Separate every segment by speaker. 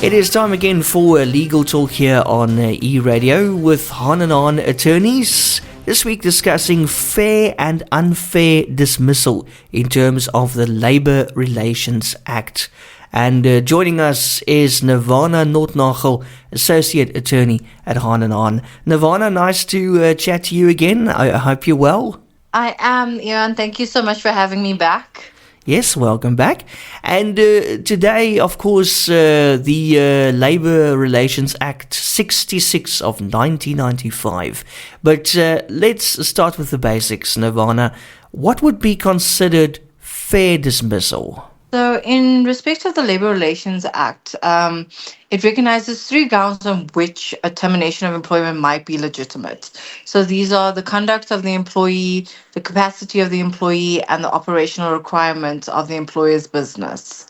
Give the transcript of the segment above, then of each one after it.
Speaker 1: It is time again for Legal Talk here on eRadio with Hahn Hahn Attorneys. This week discussing fair and unfair dismissal in terms of the Labour Relations Act. And joining us is Nirvana Nothnagel, Associate Attorney at Hahn Hahn. Nirvana, nice to chat to you again. I hope you're well.
Speaker 2: I am, Ian. Thank you so much for having me back.
Speaker 1: Yes, welcome back. And today, of course, the Labour Relations Act 66 of 1995. But let's start with the basics, Nirvana. What would be considered fair dismissal?
Speaker 2: So in respect of the Labour Relations Act, it recognizes three grounds on which a termination of employment might be legitimate. So these are the conduct of the employee, the capacity of the employee, and the operational requirements of the employer's business.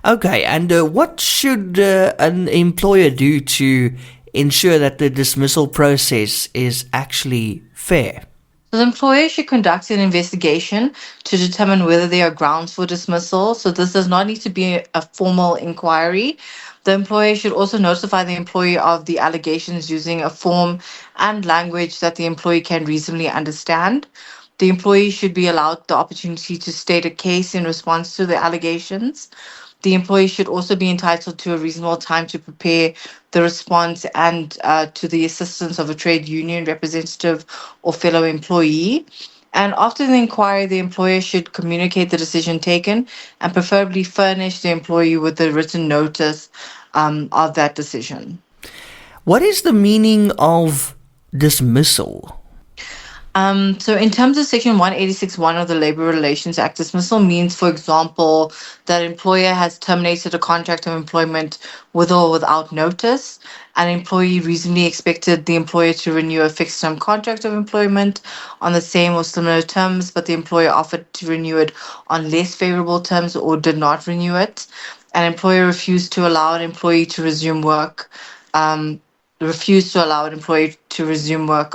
Speaker 1: Okay, and what should an employer do to ensure that the dismissal process is actually fair?
Speaker 2: The employer should conduct an investigation to determine whether there are grounds for dismissal. So this does not need to be a formal inquiry. The employer should also notify the employee of the allegations using a form and language that the employee can reasonably understand. The employee should be allowed the opportunity to state a case in response to the allegations. The employee should also be entitled to a reasonable time to prepare the response and to the assistance of a trade union representative or fellow employee. And after the inquiry, the employer should communicate the decision taken and preferably furnish the employee with a written notice of that decision.
Speaker 1: What is the meaning of dismissal?
Speaker 2: So in terms of Section 186.1 of the Labour Relations Act, dismissal means, for example, that an employer has terminated a contract of employment with or without notice. An employee reasonably expected the employer to renew a fixed-term contract of employment on the same or similar terms, but the employer offered to renew it on less favourable terms or did not renew it. An employer refused to allow an employee to resume work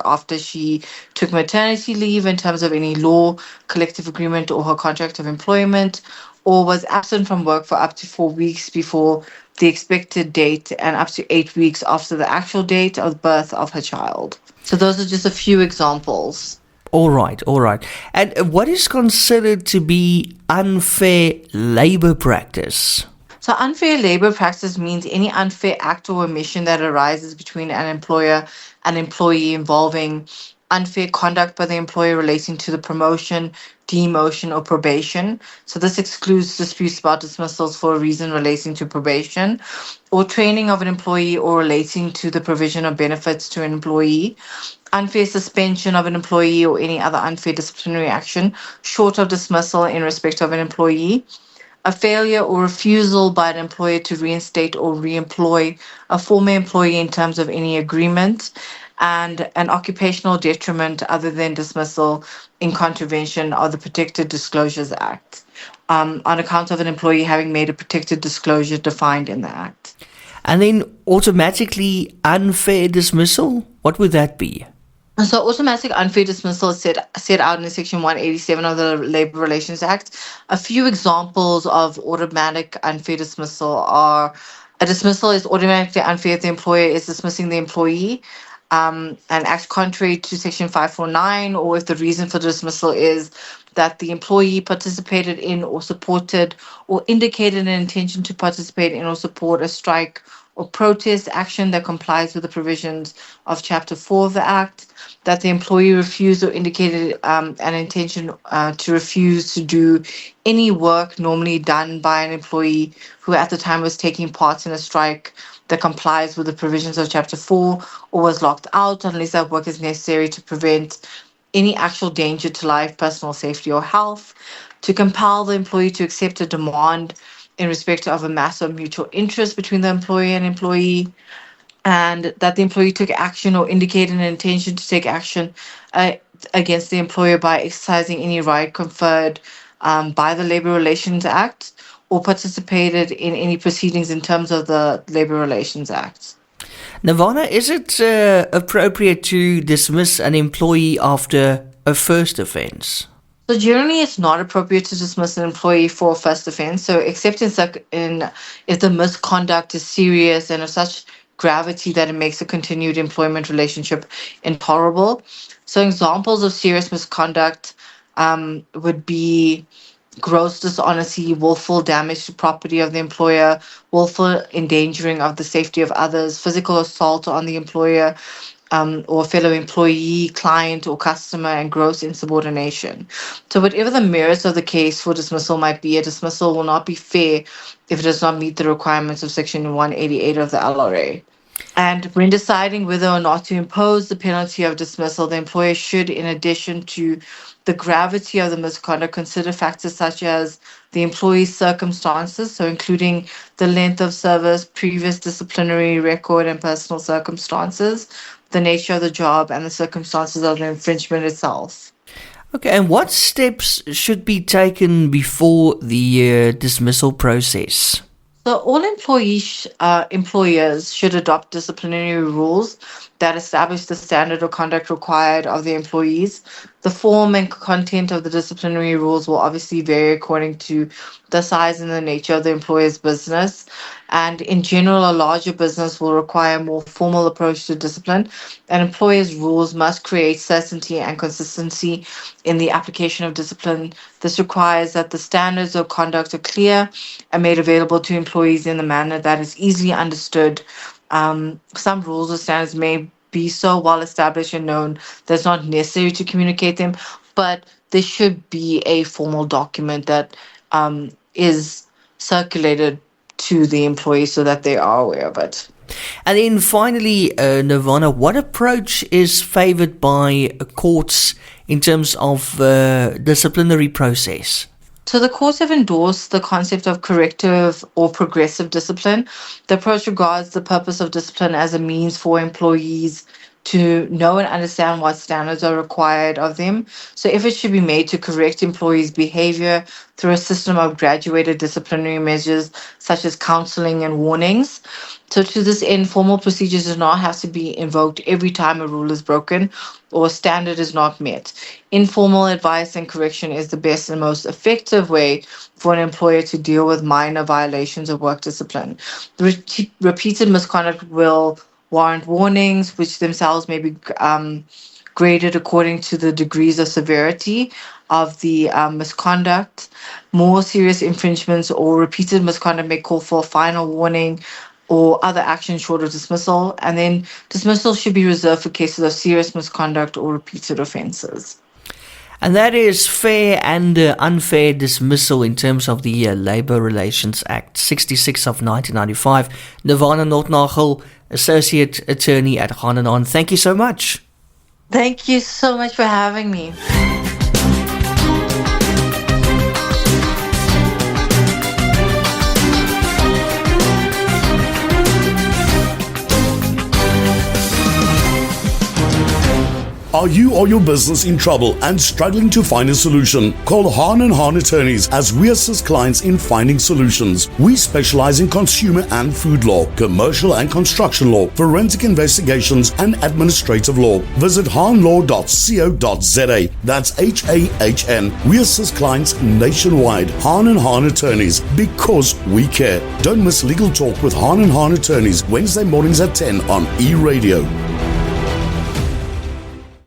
Speaker 2: after she took maternity leave in terms of any law, collective agreement, or her contract of employment, or was absent from work for up to 4 weeks before the expected date and up to 8 weeks after the actual date of birth of her child. So those are just a few examples.
Speaker 1: All right. And what is considered to be unfair labour practice?
Speaker 2: So unfair labour practice means any unfair act or omission that arises between an employer and employee involving unfair conduct by the employer relating to the promotion, demotion, or probation. So this excludes disputes about dismissals for a reason relating to probation, or training of an employee or relating to the provision of benefits to an employee, unfair suspension of an employee or any other unfair disciplinary action short of dismissal in respect of an employee, a failure or refusal by an employer to reinstate or reemploy a former employee in terms of any agreement, and an occupational detriment other than dismissal in contravention of the Protected Disclosures Act, on account of an employee having made a protected disclosure defined in the Act.
Speaker 1: And then automatically unfair dismissal, what would that be?
Speaker 2: So automatic unfair dismissal is set out in Section 187 of the Labour Relations Act. A few examples of automatic unfair dismissal are: a dismissal is automatically unfair if the employer is dismissing the employee and acts contrary to Section 549, or if the reason for the dismissal is that the employee participated in or supported or indicated an intention to participate in or support a strike or protest action that complies with the provisions of Chapter 4 of the Act, that the employee refused or indicated an intention to refuse to do any work normally done by an employee who at the time was taking part in a strike that complies with the provisions of Chapter 4, or was locked out unless that work is necessary to prevent any actual danger to life, personal safety, or health, to compel the employee to accept a demand in respect of a matter of mutual interest between the employer and employee, and that the employee took action or indicated an intention to take action against the employer by exercising any right conferred by the Labour Relations Act, or participated in any proceedings in terms of the Labour Relations Act.
Speaker 1: Nirvana, is it appropriate to dismiss an employee after a first offence?
Speaker 2: So generally, it's not appropriate to dismiss an employee for a first offence. So except if the misconduct is serious and of such gravity that it makes a continued employment relationship intolerable. So examples of serious misconduct would be gross dishonesty, willful damage to property of the employer, willful endangering of the safety of others, physical assault on the employer, or fellow employee, client, or customer, and gross insubordination. So whatever the merits of the case for dismissal might be, a dismissal will not be fair if it does not meet the requirements of Section 188 of the LRA. And when deciding whether or not to impose the penalty of dismissal, the employer should, in addition to the gravity of the misconduct, consider factors such as the employee's circumstances, so including the length of service, previous disciplinary record, and personal circumstances, the nature of the job, and the circumstances of the infringement itself.
Speaker 1: Okay, and what steps should be taken before the dismissal process?
Speaker 2: So all employers should adopt disciplinary rules that establish the standard of conduct required of the employees. The form and content of the disciplinary rules will obviously vary according to the size and the nature of the employer's business. And in general, a larger business will require a more formal approach to discipline. And employers' rules must create certainty and consistency in the application of discipline. This requires that the standards of conduct are clear and made available to employees in a manner that is easily understood. Some rules or standards may be so well established and known that it's not necessary to communicate them, but there should be a formal document that is circulated to the employees so that they are aware of it.
Speaker 1: And then finally, Nirvana, what approach is favoured by courts in terms of disciplinary process?
Speaker 2: So the courts have endorsed the concept of corrective or progressive discipline. The approach regards the purpose of discipline as a means for employees to know and understand what standards are required of them. So efforts should be made to correct employees' behavior through a system of graduated disciplinary measures such as counseling and warnings. So to this end, formal procedures do not have to be invoked every time a rule is broken or a standard is not met. Informal advice and correction is the best and most effective way for an employer to deal with minor violations of work discipline. Repeated misconduct will warrant warnings, which themselves may be graded according to the degrees of severity of the misconduct. More serious infringements or repeated misconduct may call for a final warning or other action short of dismissal. And then dismissal should be reserved for cases of serious misconduct or repeated offences.
Speaker 1: And that is fair and unfair dismissal in terms of the Labour Relations Act 66 of 1995. Nirvana Nothnagel, Associate Attorney at Hahn Hahn. Thank you so much.
Speaker 2: Thank you so much for having me.
Speaker 3: Are you or your business in trouble and struggling to find a solution? Call Hahn Hahn Attorneys as we assist clients in finding solutions. We specialize in consumer and food law, commercial and construction law, forensic investigations and administrative law. Visit hahnlaw.co.za. That's HAHN. We assist clients nationwide. Hahn Hahn Attorneys, because we care. Don't miss Legal Talk with Hahn Hahn Attorneys, Wednesday mornings at 10 on eRadio.